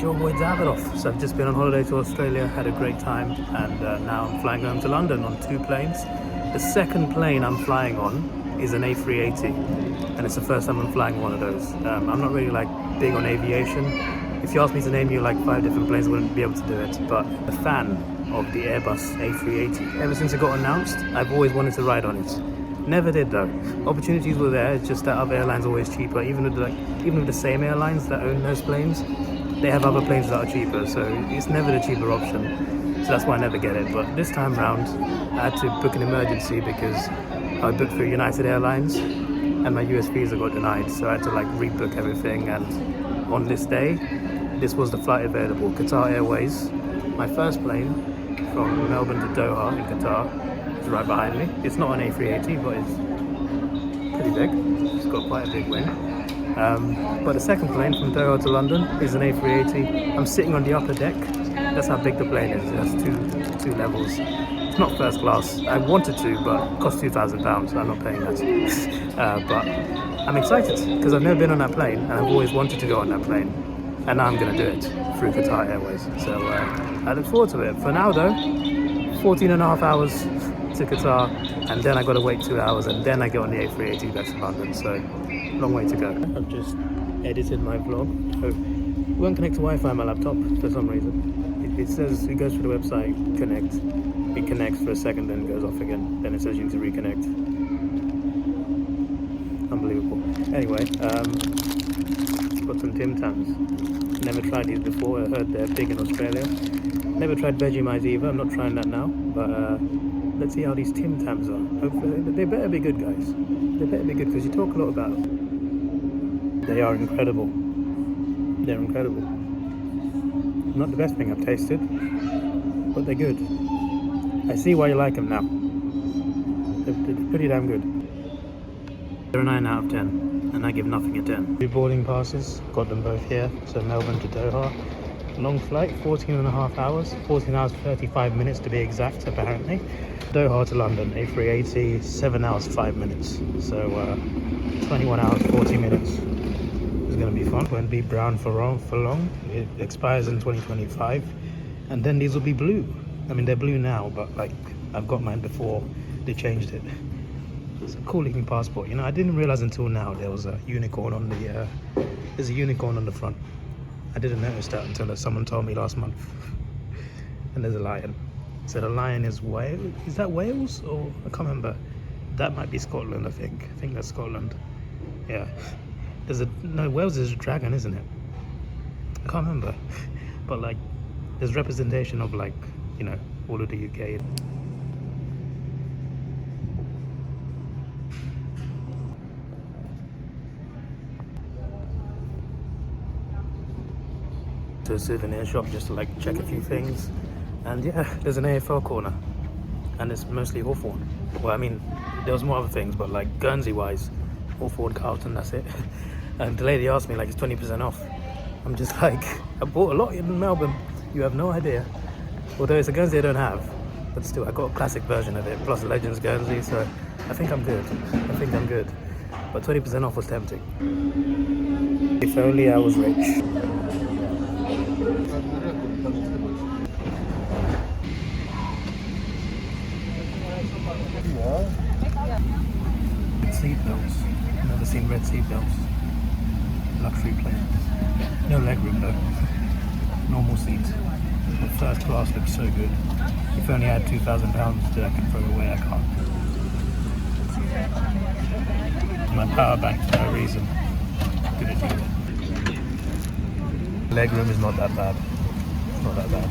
it's your boy Davidoff. So I've just been on holiday to Australia, had a great time, and now I'm flying home to London on 2 planes. The second plane I'm flying on is an A380, and it's the first time I'm flying one of those. I'm not really like big on aviation. If you asked me to name you like 5 different planes, I wouldn't be able to do it, but a fan of the Airbus A380. Ever since it got announced, I've always wanted to ride on it. Never did though. Opportunities were there, it's just that other airlines are always cheaper. Even with the same airlines that own those planes, they have other planes that are cheaper, so it's never the cheaper option. So that's why I never get it. But this time round, I had to book an emergency because I booked through United Airlines and my US visa got denied, so I had to like rebook everything. And on this day, this was the flight available, Qatar Airways. My first plane from Melbourne to Doha in Qatar. Right behind me. It's not an A380, but it's pretty big. It's got quite a big wing. But the second plane from Doha to London is an A380. I'm sitting on the upper deck. That's how big the plane is. It has two levels. It's not first class. I wanted to, but it cost £2,000. I'm not paying that. But I'm excited because I've never been on that plane, and I've always wanted to go on that plane. And now I'm going to do it through Qatar Airways. So I look forward to it. For now, though, 14 and a half hours to Qatar, and then I got to wait 2 hours, and then I get on the A380 back to London, so long way to go. I've just edited my vlog. So it won't connect to Wi-Fi on my laptop for some reason. It says, it goes through the website, connect, it connects for a second, then goes off again, then it says you need to reconnect. Unbelievable. Anyway, got some Tim Tams. Never tried these before. I heard they're big in Australia. Never tried Vegemite either. I'm not trying that now, but let's see how these Tim Tams are. Hopefully, they better be good, guys. They better be good because you talk a lot about them. They are incredible. They're incredible. Not the best thing I've tasted, but they're good. I see why you like them now. They're pretty damn good. They're a 9 out of 10, and I give nothing a 10. 2 boarding passes, got them both here. So Melbourne to Doha. Long flight, 14 and a half hours, 14 hours 35 minutes to be exact, apparently. Doha to London, A380, 7 hours 5 minutes. So 21 hours 40 minutes. It's going to be fun. Won't be brown for long. It expires in 2025, and then these will be blue. I mean, they're blue now, but like I've got mine before they changed it. It's a cool looking passport. You know, I didn't realize until now there was a unicorn on the. There's a unicorn on the front. I didn't notice that until someone told me last month. And there's a lion. So the lion is Wales. Is that Wales or I can't remember. That might be Scotland. I think that's Scotland. Yeah. Wales is a dragon, isn't it? I can't remember. But like, there's representation of like, you know, all of the UK. To a souvenir shop just to like check a few things, and yeah, there's an AFL corner, and it's mostly Hawthorn. Well, I mean, there was more other things, but like Guernsey wise, Hawthorn, Carlton, that's it. And the lady asked me like, it's 20% off. I'm just like, I bought a lot in Melbourne, you have no idea. Although it's a Guernsey I don't have, but still I got a classic version of it, plus Legends Guernsey, so I think I'm good. But 20% off was tempting. If only I was rich. Seatbelts. Never seen red seatbelts. Luxury plane. No legroom though. Normal seat. The first class looks so good. If only I had £2,000 that I could throw away, I can't. My power bank for no reason. Good idea. Legroom is not that bad. It's not that bad.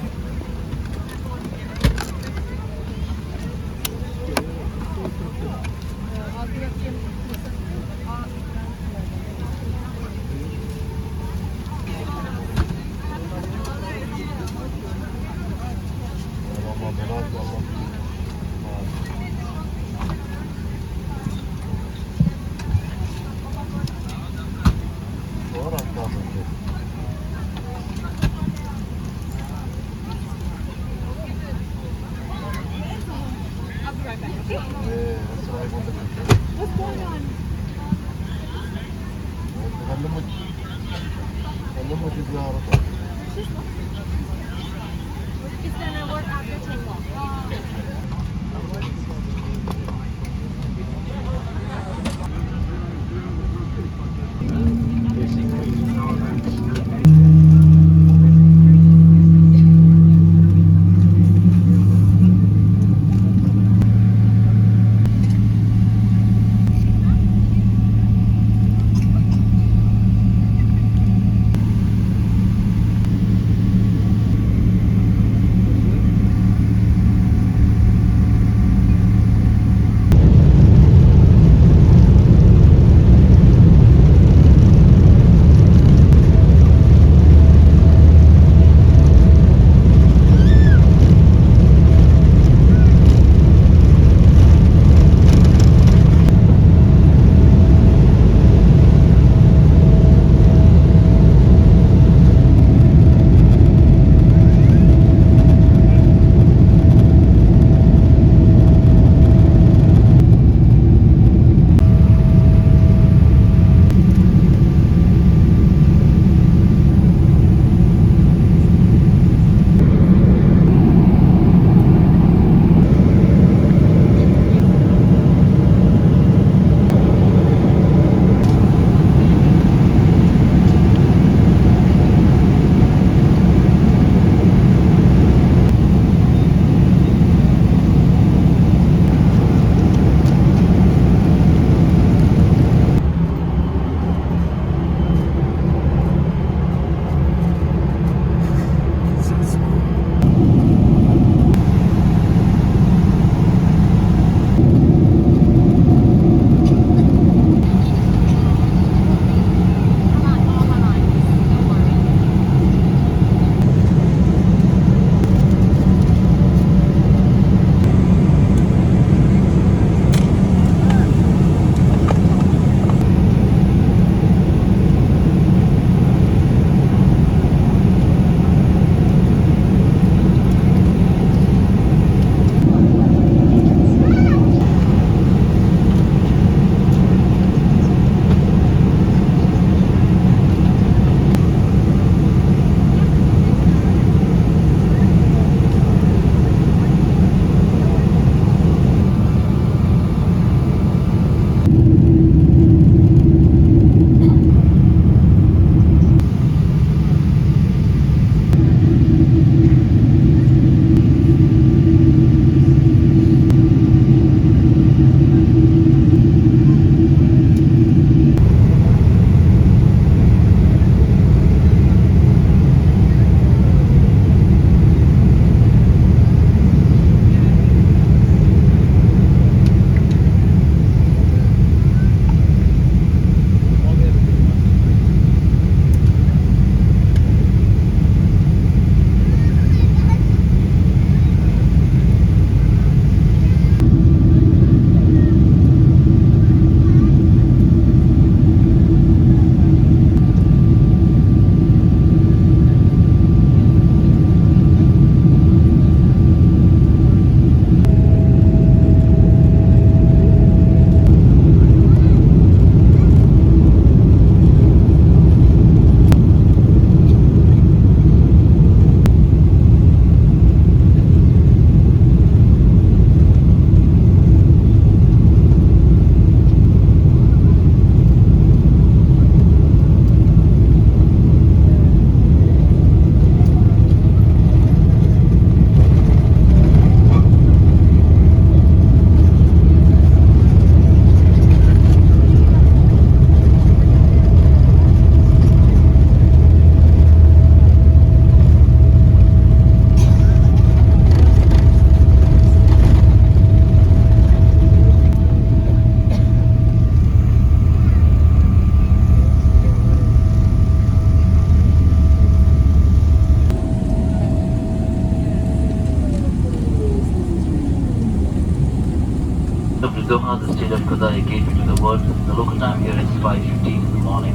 Doha, the state of Qatar, gateway to the world. The local time here is 5:15 in the morning.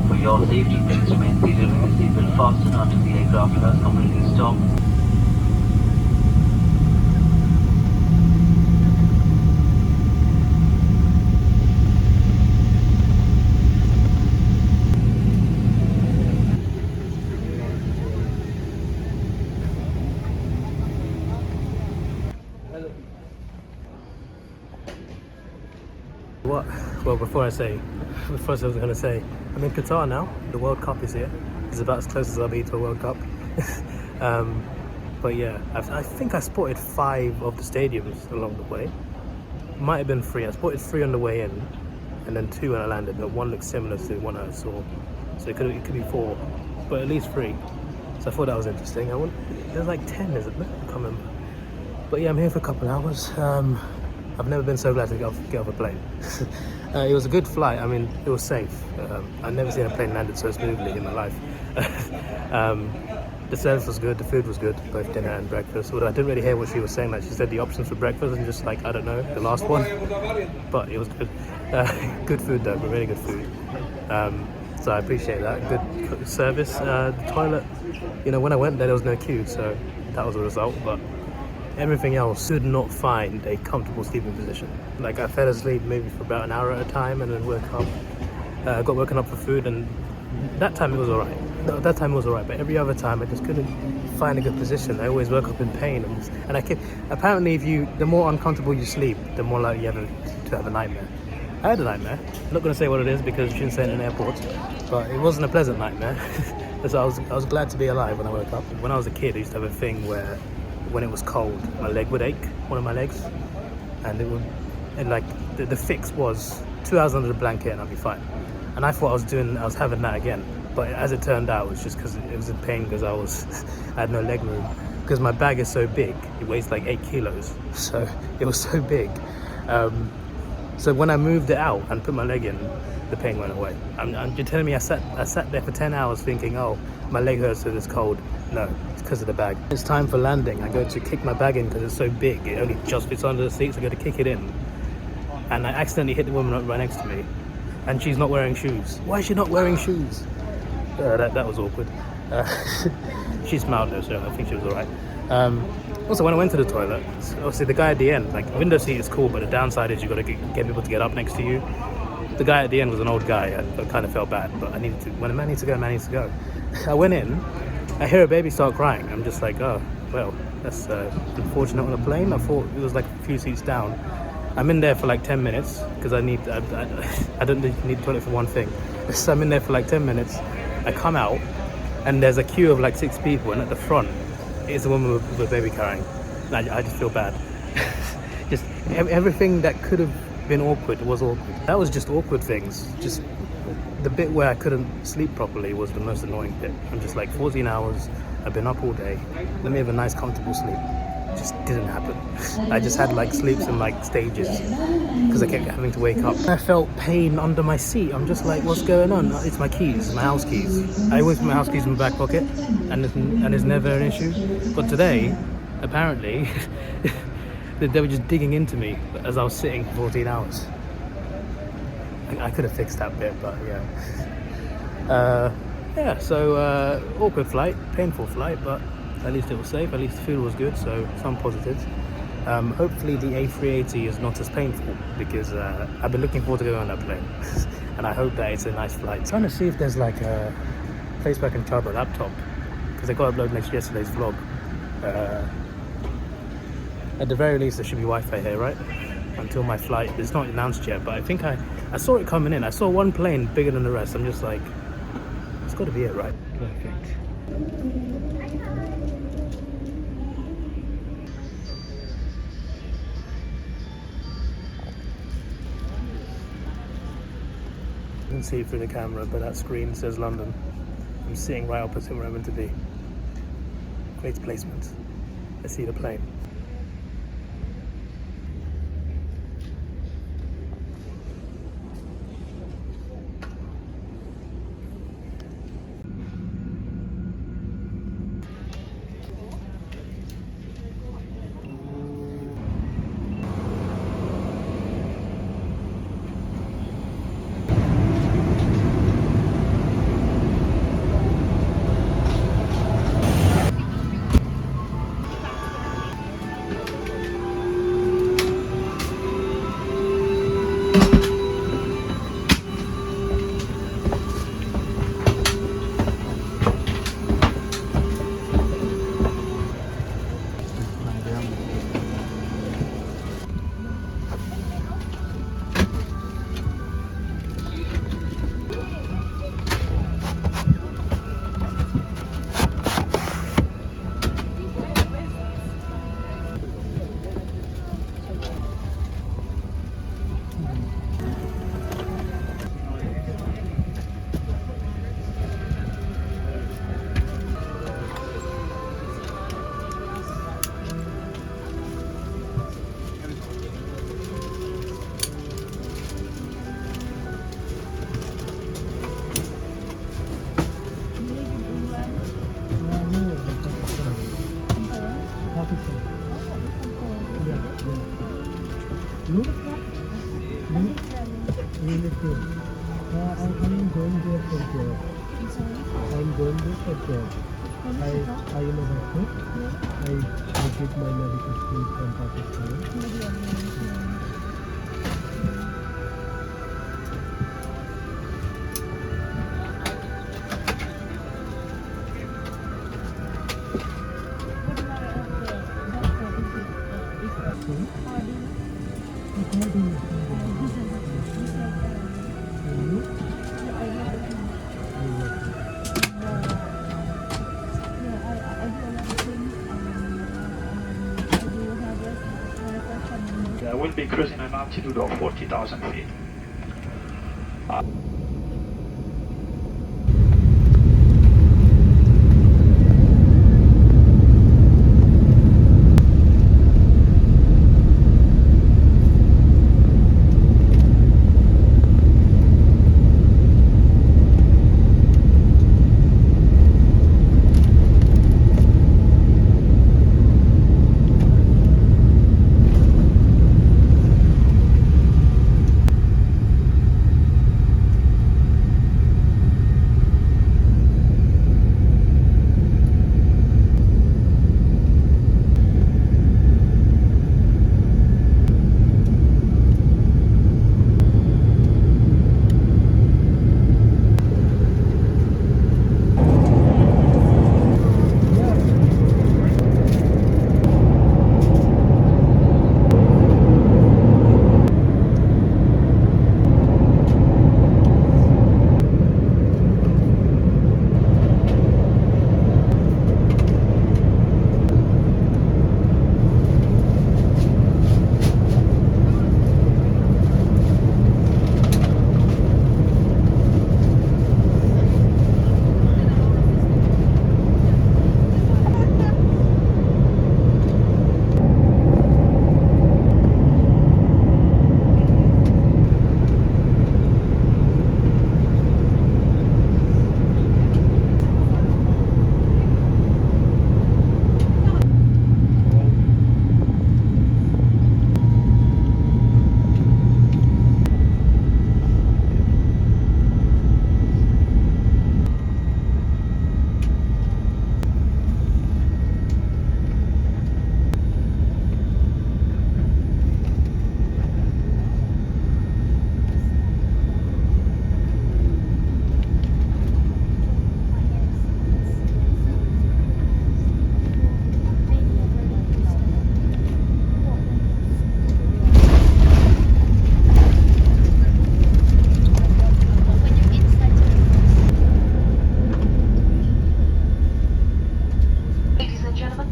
For your safety, please remain seated with your seatbelt fastened until the aircraft has completely stopped. What? Well, before I was going to say, I'm in Qatar now. The World Cup is here. It's about as close as I'll be to a World Cup. But yeah, I think I spotted 5 of the stadiums along the way. Might have been 3. I spotted 3 on the way in, and then 2 when I landed. But 1 looked similar to one I saw, so it could be 4, but at least 3. So I thought that was interesting. There's like 10, isn't there? I can't remember. But yeah, I'm here for a couple of hours. I've never been so glad to get off a plane. It was a good flight. I mean, it was safe. I've never seen a plane landed so smoothly in my life. The service was good, the food was good, both dinner and breakfast. Although I didn't really hear what she was saying. Like, she said the options for breakfast and just like, I don't know, the last one. But it was good. Good food though, really good food. So I appreciate that. Good service. The toilet, when I went there was no queue, so that was a result. But everything else, could not find a comfortable sleeping position. Like, I fell asleep maybe for about an hour at a time and then woke up. Got woken up for food, and that time it was alright. That time it was alright, but every other time I just couldn't find a good position. I always woke up in pain, and apparently the more uncomfortable you sleep, the more likely you have to have a nightmare. I had a nightmare. I'm not going to say what it is because you shouldn't say it in an airport, but it wasn't a pleasant nightmare. So I was glad to be alive when I woke up. When I was a kid, I used to have a thing where when it was cold, my leg would ache, one of my legs, and the fix was 2 hours under the blanket and I'd be fine. And I thought I was having that again, but as it turned out, it was just because it was in pain because I had no leg room. Because my bag is so big, it weighs like 8 kilos, so it was so big. So when I moved it out and put my leg in, the pain went away. You're telling me I sat there for 10 hours thinking, oh, my leg hurts because it's cold. No, it's because of the bag. It's time for landing. I go to kick my bag in because it's so big. It only just fits under the seats. I go to kick it in, and I accidentally hit the woman right next to me, and she's not wearing shoes. Why is she not wearing shoes? That was awkward. She smiled though, so I think she was alright. Also, when I went to the toilet, obviously the guy at the end, like, window seat is cool, but the downside is you got to get people to get up next to you. The guy at the end was an old guy. I kind of felt bad, but when a man needs to go, man needs to go. I went in, I hear a baby start crying. I'm just like, oh, well, that's unfortunate on a plane. I thought it was like a few seats down. I'm in there for like 10 minutes because I don't need the toilet for one thing. So I'm in there for like 10 minutes. I come out and there's a queue of like 6 people, and at the front is a woman with a baby carrying. And I just feel bad. Just everything that could have been awkward was awkward. That was just awkward things. Just the bit where I couldn't sleep properly was the most annoying bit. I'm just like, 14 hours, I've been up all day, let me have a nice comfortable sleep. It just didn't happen. I just had like sleeps in like stages because I kept having to wake up. I felt pain under my seat. I'm just like, what's going on? It's my keys, my house keys. I always put my house keys in my back pocket, and it's never an issue. But today, apparently, they were just digging into me as I was sitting for 14 hours. I could have fixed that bit, but yeah. So awkward flight, painful flight, but at least it was safe. At least the food was good, so some positives. Hopefully the A380 is not as painful, because I've been looking forward to going on that plane, and I hope that it's a nice flight. I'm trying to see if there's like a place where I can charge my laptop, because I got to upload yesterday's vlog. At the very least, there should be Wi-Fi here, right? Until my flight. It's not announced yet, but I think I saw it coming in. I saw one plane bigger than the rest. I'm just like, it's got to be it, right? Perfect. You can see it through the camera, but that screen says London. I'm sitting right opposite where I'm meant to be. Great placement. I see the plane. I'm going there for job. I'm going there for job. I am a doctor. I did my medical school from Pakistan. We'll be cruising an altitude of 40,000 feet.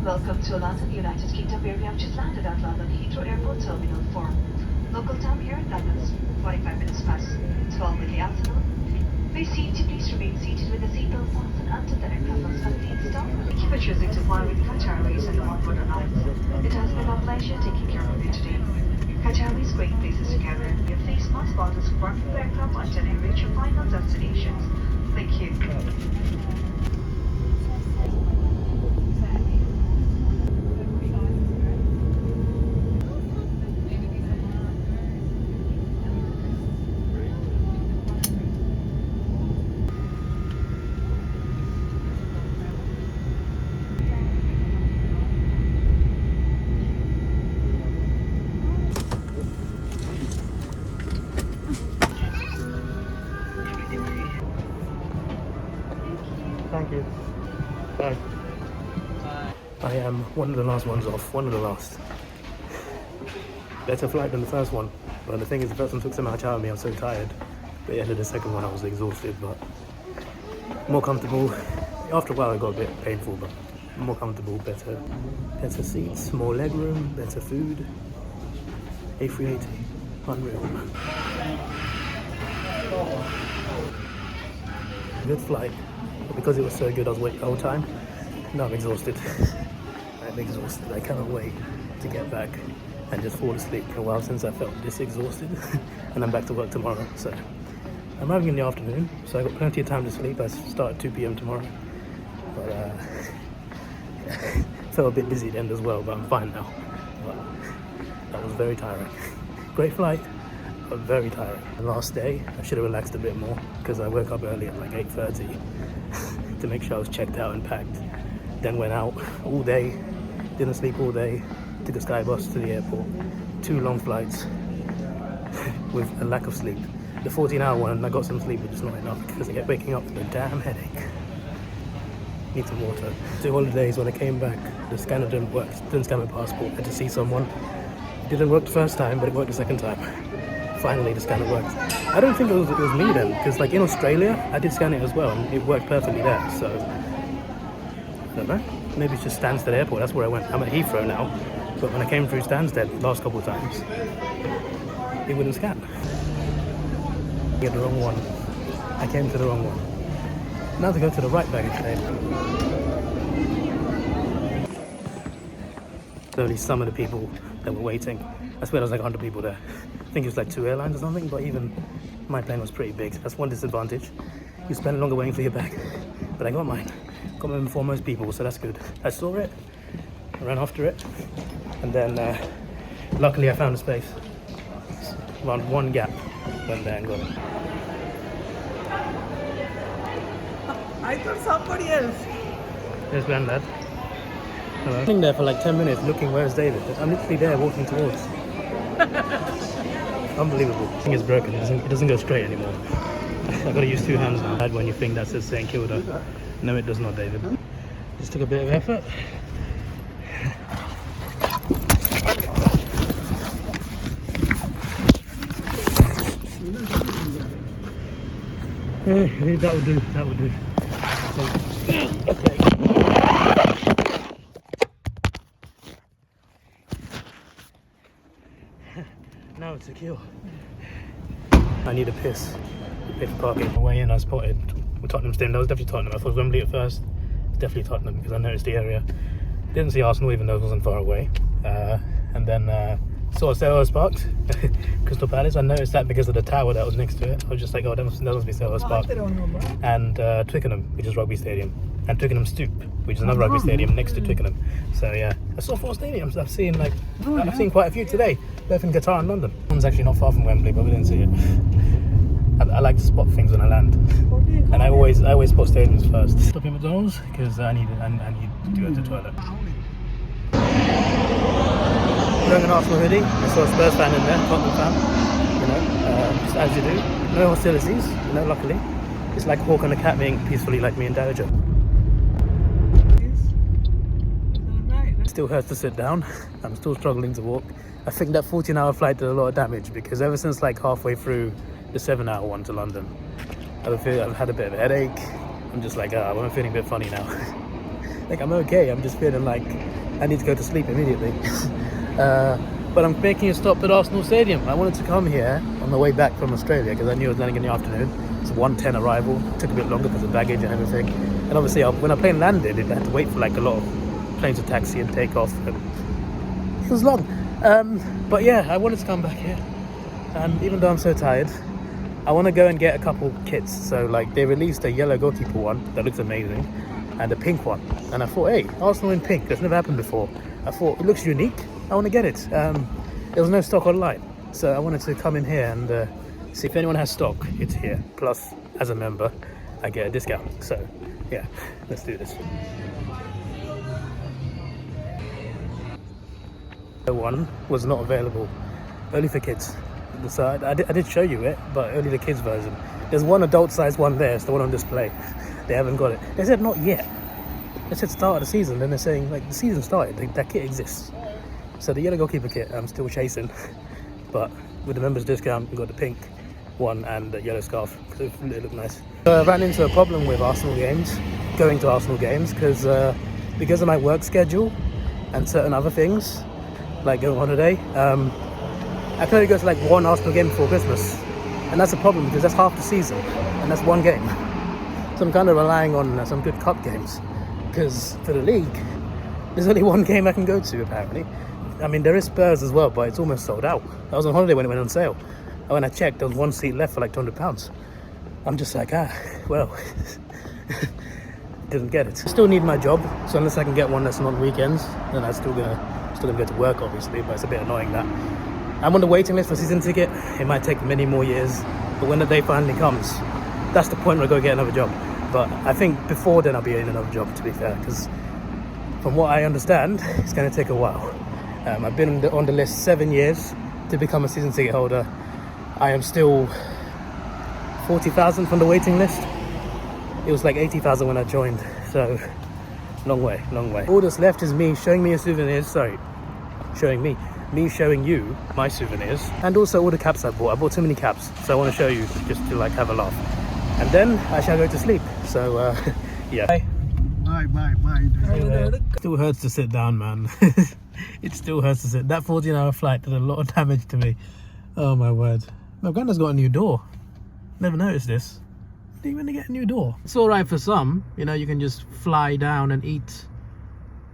Welcome to London, United Kingdom, where we have just landed at London Heathrow Airport Terminal 4. Local time here, London is 45 minutes past 12 in the afternoon. We seek to please remain seated with the seatbelt fastened until the aircraft has completely stopped. Thank you for choosing to fly with Qatar Airways and onboard Alliance. It has been our pleasure taking care of you today. Qatar Airways great places to gather. Your face mask bottles working the aircraft until you reach your final destinations. Thank you. Thank you. Bye. I am one of the last ones off, one of the last. Better flight than the first one. But the thing is, the first one took so much out of me, I was so tired. But the end of the second one, I was exhausted, but more comfortable. After a while, it got a bit painful, but more comfortable, better seats, more leg room, better food. A380, unreal. Good flight. But because it was so good, I was awake the whole time. Now I'm exhausted. I'm exhausted. I cannot wait to get back and just fall asleep. A while since I felt this exhausted. And I'm back to work tomorrow. So I'm arriving in the afternoon, so I've got plenty of time to sleep. I start at 2 p.m. tomorrow. But felt a bit busy at the end as well, but I'm fine now. But that was very tiring. Great flight, but very tiring. The last day, I should have relaxed a bit more because I woke up early at like 8:30 to make sure I was checked out and packed. Then went out all day, didn't sleep all day, took a sky bus to the airport. 2 long flights with a lack of sleep. The 14-hour one, I got some sleep, but just not enough because I kept waking up with a damn headache. Need some water. 2 holidays, when I came back, the scanner didn't work. Didn't scan my passport. Had to see someone. It didn't work the first time, but it worked the second time. Finally, the scanner worked. I don't think it was me then, because like in Australia, I did scan it as well, and it worked perfectly there. So I don't know. Maybe it's just Stansted Airport. That's where I went. I'm at Heathrow now, but when I came through Stansted last couple of times, it wouldn't scan. Get the wrong one. I came to the wrong one. Now to go to the right baggage claim. Only some of the people that were waiting. I swear there was like 100 people there. I think it was like 2 airlines or something, but even my plane was pretty big. That's one disadvantage. You spend longer waiting for your bag. But I got mine. Got mine before most people, so that's good. I saw it, I ran after it, and then luckily I found a space. Around one gap, went there and got it. I thought somebody else. There's Granddad. Hello. I'm sitting there for like 10 minutes looking, where's David? I'm literally there walking towards. Unbelievable. The thing is broken, it doesn't go straight anymore. I've got to use 2 hands now. When you think that says St. Kilda. No, it does not, David. Just took a bit of effort. Hey, that would do, that would do. Okay. Now it's secure. I need a piss. Pay for parking. On the way in, I spotted Tottenham Stadium. That was definitely Tottenham. I thought it was Wembley at first. It's definitely Tottenham because I noticed the area. Didn't see Arsenal even though it wasn't far away. And then saw Selhurst Park, Crystal Palace. I noticed that because of the tower that was next to it. I was just like, oh, that must be Selhurst Park. And Twickenham, which is Rugby Stadium. And Twickenham Stoop, which is another rugby stadium next to Twickenham. So yeah, I saw 4 stadiums. I've seen quite a few today, both in Qatar and London. One's actually not far from Wembley, but we didn't see it. I like to spot things when I land, and I always spot stadiums first. Stop in McDonald's because I need to go to the toilet. Wearing an Arsenal hoodie. I saw a Spurs fan in there, Tottenham fan. You know, just as you do. No hostilities. You know, luckily, it's like a hawk and a cat being peacefully like me and Dojo. Still hurts to sit down. I'm still struggling to walk. I think that 14-hour flight did a lot of damage because ever since like halfway through the 7-hour one to London, I've had a bit of a headache. I'm just like, I'm feeling a bit funny now. Like I'm okay. I'm just feeling like I need to go to sleep immediately. But I'm making a stop at Arsenal Stadium. I wanted to come here on the way back from Australia because I knew I was landing in the afternoon. It's 1:10 arrival. It took a bit longer because of baggage and everything. And obviously, when a plane landed, it had to wait for like a lot of planes to taxi and take off. And it was long. But yeah, I wanted to come back here. And even though I'm so tired, I want to go and get a couple kits. So like they released a yellow goalkeeper one that looks amazing, and a pink one. And I thought, hey, Arsenal in pink. That's never happened before. I thought it looks unique. I want to get it. There was no stock online, so I wanted to come in here and see if anyone has stock. It's here. Plus, as a member, I get a discount. So yeah, let's do this. The one was not available. Only for kids. So I did show you it, but only the kids version. There's one adult size one there. It's the one on display. They haven't got it. They said not yet. They said start of the season. Then they're saying like the season started. That kit exists. So the yellow goalkeeper kit I'm still chasing, but with the members discount we got the pink one and the yellow scarf because it looked nice. I ran into a problem with Arsenal games, going to Arsenal games, because of my work schedule and certain other things, like going on holiday. I can only go to like one Arsenal game before Christmas, and that's a problem because that's half the season and that's one game. So I'm kind of relying on some good cup games because for the league there's only one game I can go to apparently. I mean, there is Spurs as well, but it's almost sold out. I was on holiday when it went on sale. And when I checked, there was one seat left for like £200. I'm just like, well, didn't get it. I still need my job, so unless I can get one that's not weekends, then I'm still gonna go to work, obviously, but it's a bit annoying that. I'm on the waiting list for season ticket. It might take many more years, but when the day finally comes, that's the point where I go get another job. But I think before then I'll be in another job, to be fair, because from what I understand, it's going to take a while. I've been on the list 7 years to become a season ticket holder. I am still 40,000 from the waiting list. It was like 80,000 when I joined, so long way, long way. All that's left is me showing me your souvenirs, sorry, me showing you my souvenirs, and also all the caps I bought. I bought too many caps, so I want to show you just to like have a laugh. And then I shall go to sleep, so yeah. Bye. Still hurts to sit down, man. It still hurts to sit. That 14-hour flight did a lot of damage to me. Oh my word. My granddad's got a new door. Never noticed this. Didn't even get a new door. It's alright for some, you know, you can just fly down and eat.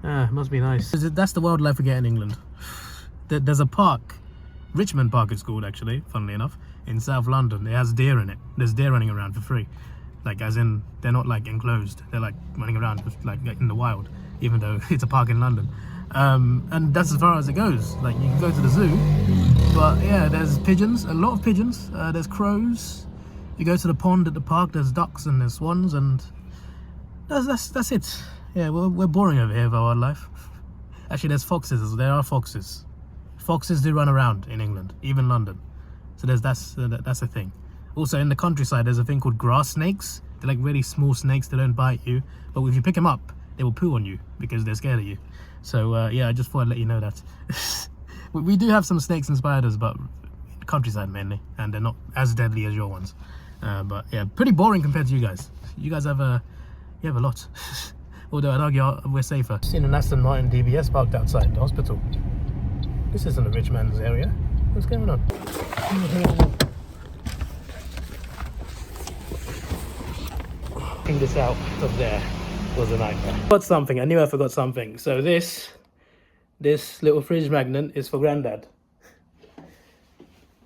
Must be nice. That's the wildlife we get in England. There's a park, Richmond Park it's called actually, funnily enough, in South London. It has deer in it. There's deer running around for free. Like, as in, they're not like enclosed. They're like running around like in the wild, even though it's a park in London. And that's as far as it goes. Like, you can go to the zoo, but yeah, there's pigeons, a lot of pigeons. There's crows. You go to the pond at the park, there's ducks and there's swans, and that's it. Yeah, we're boring over here with our wildlife. Actually, there's foxes. There are foxes. Foxes do run around in England, even London. So that's a thing. Also, in the countryside, there's a thing called grass snakes. They're like really small snakes. They don't bite you, but if you pick them up, they will poo on you because they're scared of you. So yeah, I just thought I'd let you know that. We do have some snakes and spiders, but countryside mainly, and they're not as deadly as your ones. But yeah, pretty boring compared to you guys. You guys have a lot. Although I'd argue we're safer. Seen an Aston Martin DBS parked outside the hospital. This isn't a rich man's area. What's going on? Putting this out of there was a nightmare. Got something. I knew I forgot something. So this little fridge magnet is for Granddad.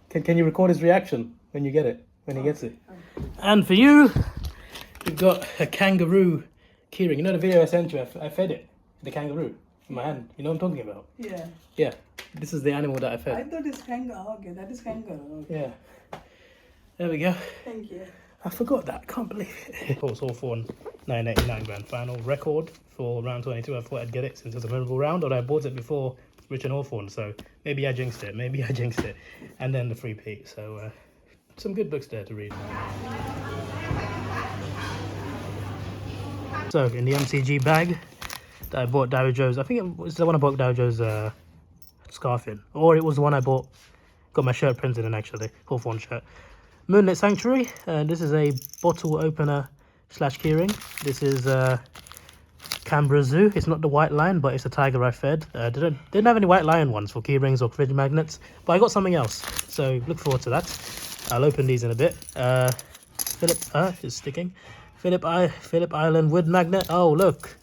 Can you record his reaction when you get it? When he gets it? And for you, we've got a kangaroo keyring. You know the video I sent you? I fed it, the kangaroo, in my hand. You know what I'm talking about? Yeah. Yeah. This is the animal that I fed. I thought it's kangaroo. Okay, that is kangaroo. Okay. Yeah. There we go. Thank you. I forgot that. I can't believe it. Of course, all for 989 grand final record for round 22. I thought I'd get it since it's a memorable round, or I bought it before Richard Hawthorne, so maybe I jinxed it. And then the 3p. So some good books there to read. So in the MCG bag that I bought Davidoff's, I think it was the one I bought Davidoff's scarf in, or it was the one I got my shirt printed in, actually, Hawthorne shirt. Moonlit Sanctuary, this is a bottle opener / keyring. This is Canberra Zoo. It's not the white lion, but it's a tiger I fed. Didn't have any white lion ones for keyrings or fridge magnets, but I got something else, so look forward to that. I'll open these in a bit. Philip is sticking. Phillip Island wood magnet. Oh look,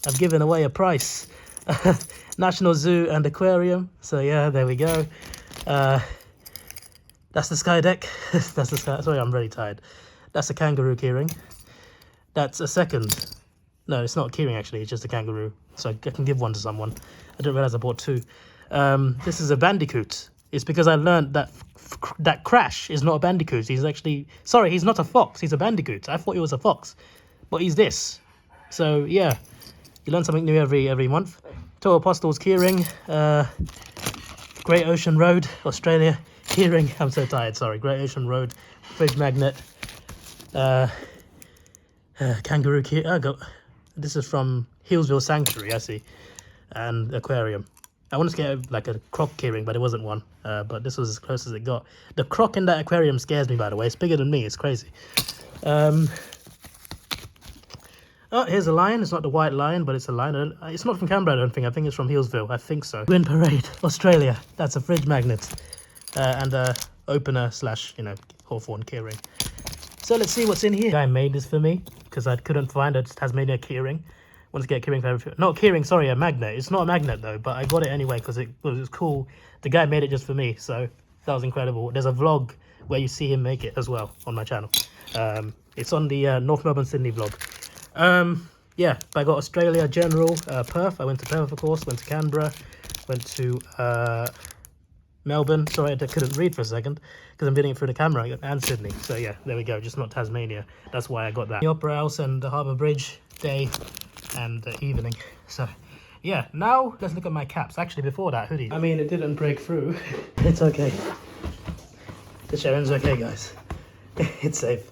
I've given away a price. National Zoo and Aquarium. So yeah, there we go. That's the sky deck. That's the sky. Sorry, I'm really tired. That's a kangaroo keyring. That's a second. No, it's not a keyring actually. It's just a kangaroo. So I can give one to someone. I didn't realize I bought two. This is a bandicoot. It's because I learned that Crash is not a bandicoot. He's actually, sorry, he's not a fox. He's a bandicoot. I thought he was a fox, but he's this. So yeah, you learn something new every month. Total Apostles keyring. Great Ocean Road, Australia keyring. I'm so tired. Sorry. Great Ocean Road fridge magnet. Kangaroo key. This is from Hillsville Sanctuary, I see, and Aquarium. I wanted to get like a croc keyring, but it wasn't one. But this was as close as it got. The croc in that aquarium scares me, by the way. It's bigger than me. It's crazy. Oh, here's a lion. It's not the white lion, but it's a lion. It's not from Canberra, I don't think. I think it's from Hillsville. I think so. Wind Parade, Australia. That's a fridge magnet. And a opener / Hawthorne keyring. So let's see what's in here. The guy made this for me because I couldn't find a Tasmania keyring. Want to get a keyring for everything. Not a keyring, sorry, a magnet. It's not a magnet though, but I got it anyway because it was cool. The guy made it just for me, so that was incredible. There's a vlog where you see him make it as well on my channel. It's on the North Melbourne Sydney vlog. Yeah, but I got Australia General, Perth. I went to Perth, of course. Went to Canberra. Went to Melbourne. Sorry, I couldn't read for a second because I'm reading it through the camera. And Sydney. So yeah, there we go. Just not Tasmania. That's why I got that. The Opera House and the Harbour Bridge, day and evening. So yeah, now let's look at my caps. Actually, before that, hoodie. I mean, it didn't break through. It's okay. The Sharon's okay, guys. It's safe.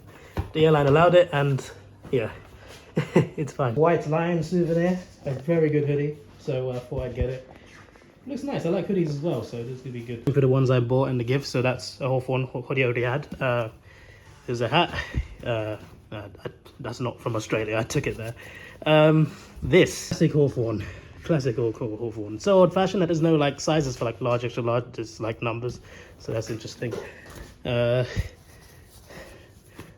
The airline allowed it, and yeah, it's fine. White Lion Souvenir, a very good hoodie. So I thought I'd get it. Looks nice. I like hoodies as well, so this could be good. For the ones I bought in the gift, so that's a Hawthorne hoodie I already had. There's a hat. That's not from Australia. I took it there. This classic Hawthorne. Classic Hawthorne. So old fashioned that there's no like sizes for like large, extra large, just like numbers. So that's interesting.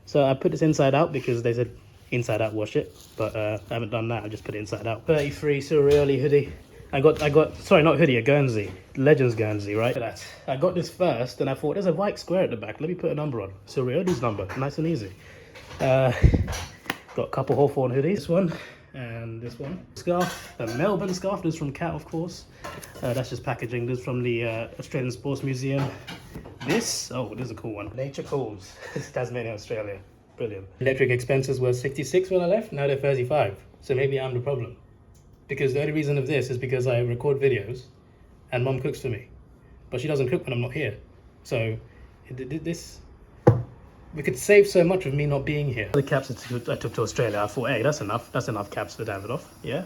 So I put this inside out because they said inside out wash it, but I haven't done that. I just put it inside out. 33 Surreali hoodie. I got sorry, not hoodie, a Guernsey, Legends Guernsey, right? Look at that. I got this first, and I thought there's a white square at the back. Let me put a number on. Surreali's number, nice and easy. Got a couple Hawthorne hoodies. This one and this one. Scarf, a Melbourne scarf. This is from Cat, of course. That's just packaging. This is from the Australian Sports Museum. This is a cool one. Nature Calls, Tasmania, Australia. Brilliant. Electric expenses were 66 when I left. Now they're 35. So maybe I'm the problem. Because the only reason of this is because I record videos and Mum cooks for me. But she doesn't cook when I'm not here. So this, we could save so much of me not being here. The caps I took to Australia, I thought, hey, that's enough caps for Davidoff, yeah?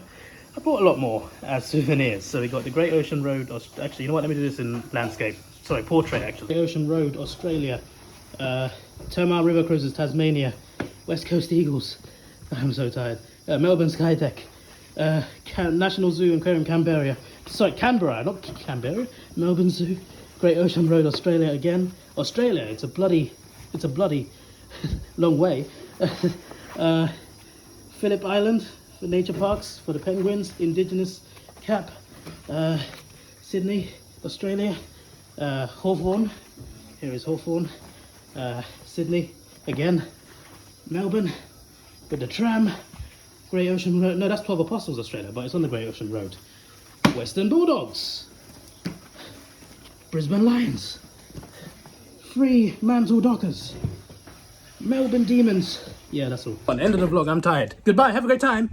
I bought a lot more as souvenirs. So we got the Great Ocean Road, actually, you know what, let me do this in landscape. Sorry, portrait actually. Great Ocean Road, Australia. Termar River Cruises, Tasmania. West Coast Eagles. I'm so tired. Melbourne Skydeck. National Zoo and Aquarium Canberra. Sorry, Canberra, not Canberra. Melbourne Zoo. Great Ocean Road, Australia again. Australia, it's a bloody long way. Phillip Island for nature parks, for the penguins. Indigenous cap. Sydney, Australia. Hawthorne. Here is Hawthorne. Sydney again. Melbourne with the tram. Great Ocean Road. No, that's 12 Apostles, Australia, but it's on the Great Ocean Road. Western Bulldogs. Brisbane Lions. Fremantle Dockers. Melbourne Demons. Yeah, that's all. On the end of the vlog, I'm tired. Goodbye, have a great time.